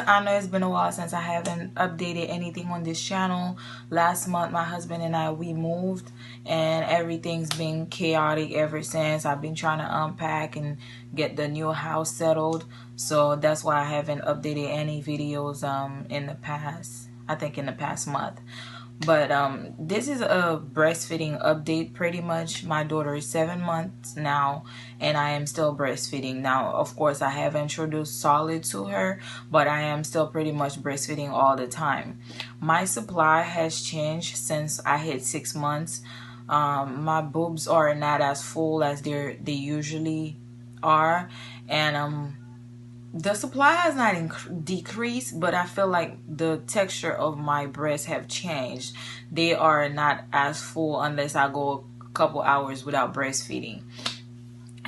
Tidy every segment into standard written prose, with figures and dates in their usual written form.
I know it's been a while since I haven't updated anything on this channel. Last month my husband and I, we moved, and everything's been chaotic ever since. I've been trying to unpack and get the new house settled, so that's why I haven't updated any videos in the past, I think in the past month. But this is a breastfeeding update pretty much. My daughter is 7 months now, and I am still breastfeeding. Now, of course, I have introduced solid to her, but I am still pretty much breastfeeding all the time. My supply has changed since I hit 6 months. My boobs are not as full as they usually are, and the supply has not decreased, but I feel like the texture of my breasts have changed. They are not as full unless I go a couple hours without breastfeeding.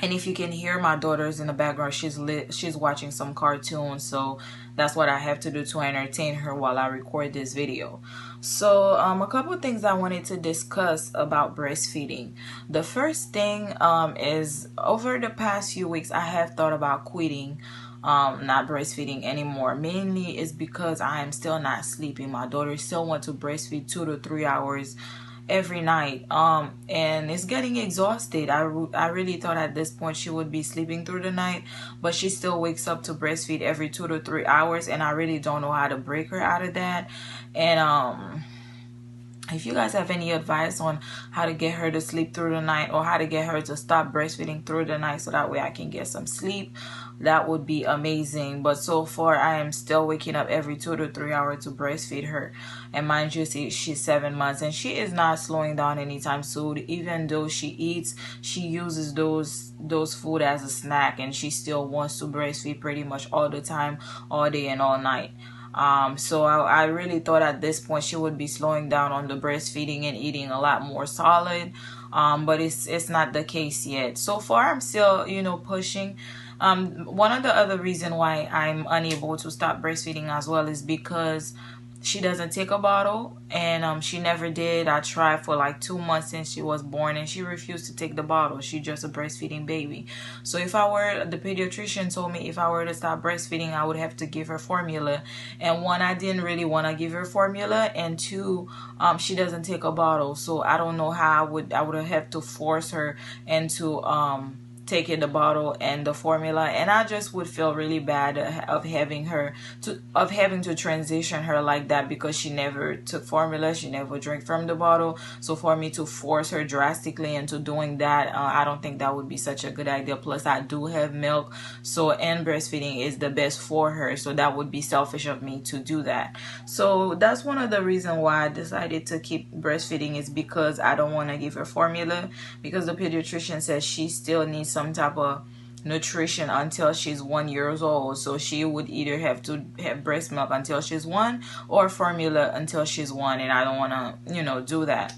And if you can hear my daughter's in the background, she's watching some cartoons, so that's what I have to do to entertain her while I record this video. So a couple of things I wanted to discuss about breastfeeding. The first thing is, over the past few weeks I have thought about quitting not breastfeeding anymore. Mainly is because I am still not sleeping. My daughter still wants to breastfeed 2 to 3 hours every night, and it's getting exhausted. I really thought at this point she would be sleeping through the night, but she still wakes up to breastfeed every 2 to 3 hours, and I really don't know how to break her out of that. And if you guys have any advice on how to get her to sleep through the night, or how to get her to stop breastfeeding through the night so that way I can get some sleep, that would be amazing. But so far I am still waking up every 2 to 3 hours to breastfeed her. And mind you, she's 7 months, and she is not slowing down anytime soon. Even though she eats, she uses those food as a snack, and she still wants to breastfeed pretty much all the time, all day and all night. So I really thought at this point she would be slowing down on the breastfeeding and eating a lot more solid, but it's not the case yet. So far I'm still, you know, pushing. One of the other reason why I'm unable to stop breastfeeding as well is because she doesn't take a bottle, and she never did. I tried for like 2 months since she was born, and she refused to take the bottle. She's just a breastfeeding baby. So if I were, the pediatrician told me if I were to stop breastfeeding, I would have to give her formula. And one, I didn't really want to give her formula, and two, she doesn't take a bottle. So I don't know how I would have to force her into taking the bottle and the formula, and I just would feel really bad of having to transition her like that, because she never took formula, she never drank from the bottle. So for me to force her drastically into doing that, I don't think that would be such a good idea. Plus I do have milk, so, and breastfeeding is the best for her, so that would be selfish of me to do that. So that's one of the reasons why I decided to keep breastfeeding, is because I don't want to give her formula, because the pediatrician says she still needs some type of nutrition until she's 1 year old. So she would either have to have breast milk until she's 1, or formula until she's 1, and I don't want to, you know, do that.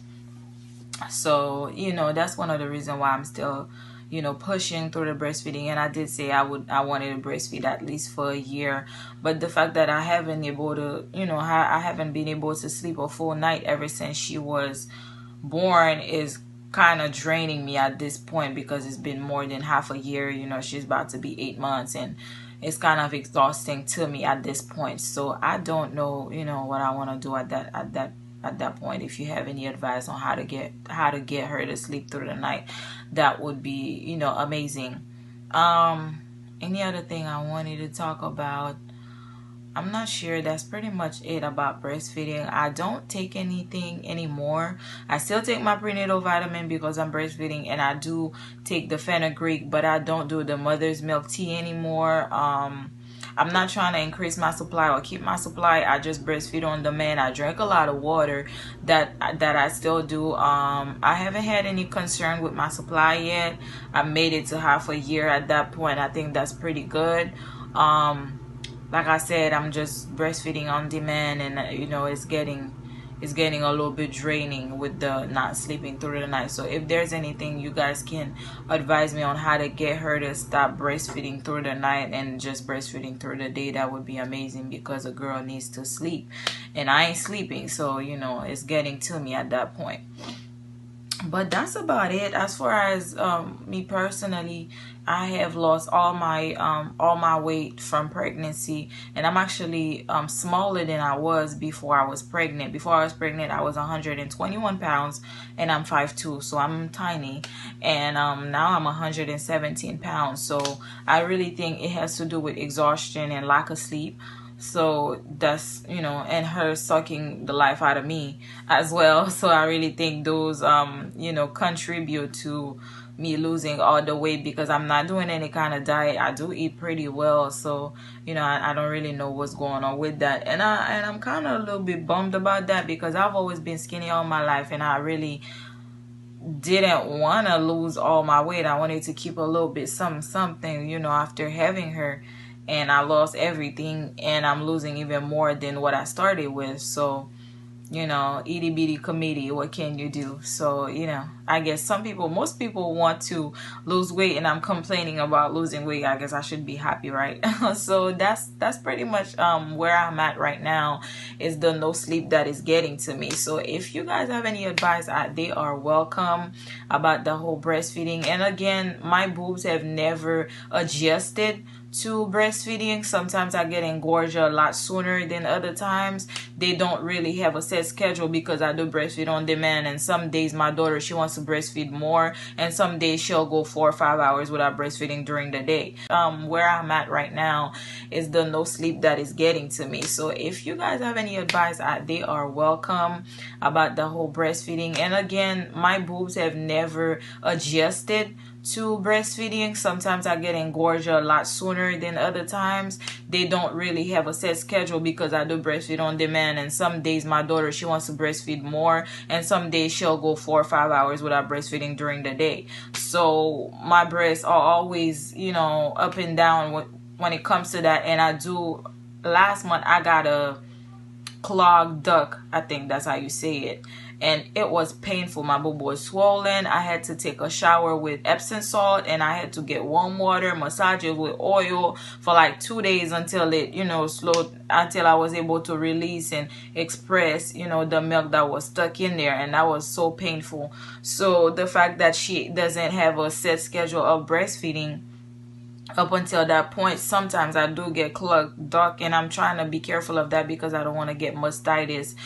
So, you know, that's one of the reasons why I'm still, you know, pushing through the breastfeeding. And I did say I wanted to breastfeed at least for a year, but the fact that I haven't able to, you know, I haven't been able to sleep a full night ever since she was born is kind of draining me at this point, because it's been more than half a year. You know, she's about to be 8 months, and it's kind of exhausting to me at this point. So I don't know, you know, what I want to do at that point. If you have any advice on how to get her to sleep through the night, that would be, you know, amazing. Any other thing I wanted to talk about? I'm not sure. That's pretty much it about breastfeeding. I don't take anything anymore. I still take my prenatal vitamin because I'm breastfeeding, and I do take the fenugreek, but I don't do the mother's milk tea anymore. I'm not trying to increase my supply or keep my supply. I just breastfeed on demand. I drink a lot of water. That I still do. I haven't had any concern with my supply yet. I made it to half a year at that point. I think that's pretty good. Like I said, I'm just breastfeeding on demand, and you know, it's getting a little bit draining with the not sleeping through the night. So if there's anything you guys can advise me on how to get her to stop breastfeeding through the night and just breastfeeding through the day, that would be amazing, because a girl needs to sleep, and I ain't sleeping. So, you know, it's getting to me at that point. But that's about it. As far as me personally, I have lost all my weight from pregnancy, and I'm actually smaller than I was before I was pregnant. Before I was pregnant, I was 121 pounds, and I'm 5'2", so I'm tiny. And now I'm 117 pounds. So I really think it has to do with exhaustion and lack of sleep. So that's, and her sucking the life out of me as well. So I really think those contribute to me losing all the weight, because I'm not doing any kind of diet. I do eat pretty well. So I don't really know what's going on with that. And I'm kind of a little bit bummed about that, because I've always been skinny all my life, and I really didn't want to lose all my weight. I wanted to keep a little bit something, after having her. And I lost everything, and I'm losing even more than what I started with. So itty bitty committee, what can you do? So I guess most people want to lose weight, and I'm complaining about losing weight. I guess I should be happy, right? So that's pretty much where I'm at right now, is the no sleep that is getting to me. So if you guys have any advice, they are welcome about the whole breastfeeding. And again, my boobs have never adjusted to breastfeeding. Sometimes I get engorged a lot sooner than other times. They don't really have a set schedule, because I do breastfeed on demand, and some days my daughter, she wants to breastfeed more, and some days she'll go 4 or 5 hours without breastfeeding during the day. Where I'm at right now is the no sleep that is getting to me. So if you guys have any advice, they are welcome about the whole breastfeeding. And again, my boobs have never adjusted to breastfeeding. Sometimes I get engorged a lot sooner than other times. They don't really have a set schedule, because I do breastfeed on demand, and some days my daughter, she wants to breastfeed more, and some days she'll go 4 or 5 hours without breastfeeding during the day. So my breasts are always up and down when it comes to that. And last month I got a clogged duct, I think that's how you say it, and it was painful. My boob was swollen. I had to take a shower with Epsom salt, and I had to get warm water, massage it with oil for like 2 days until it slowed, until I was able to release and express the milk that was stuck in there. And that was so painful. So the fact that she doesn't have a set schedule of breastfeeding up until that point, sometimes I do get clogged duct, and I'm trying to be careful of that, because I don't want to get mastitis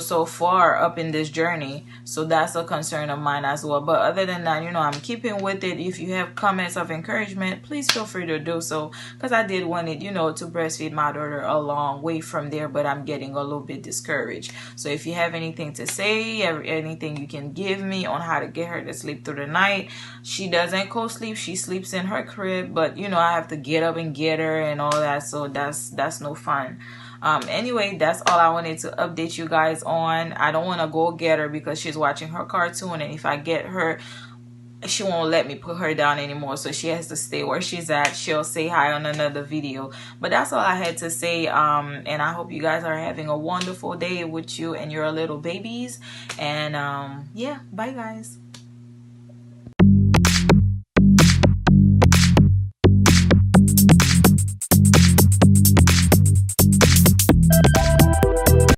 so far up in this journey. So that's a concern of mine as well. But other than that, I'm keeping with it. If you have comments of encouragement, please feel free to do so, because I did want it, to breastfeed my daughter a long way from there, but I'm getting a little bit discouraged. So if you have anything to say, anything you can give me on how to get her to sleep through the night. She doesn't co-sleep. She sleeps in her crib, but I have to get up and get her and all that. So that's no fun. Anyway, that's all I wanted to update you guys on. I don't want to go get her, because she's watching her cartoon, and if I get her, she won't let me put her down anymore, so she has to stay where she's at. She'll say hi on another video. But that's all I had to say, and I hope you guys are having a wonderful day with you and your little babies. And yeah, bye guys.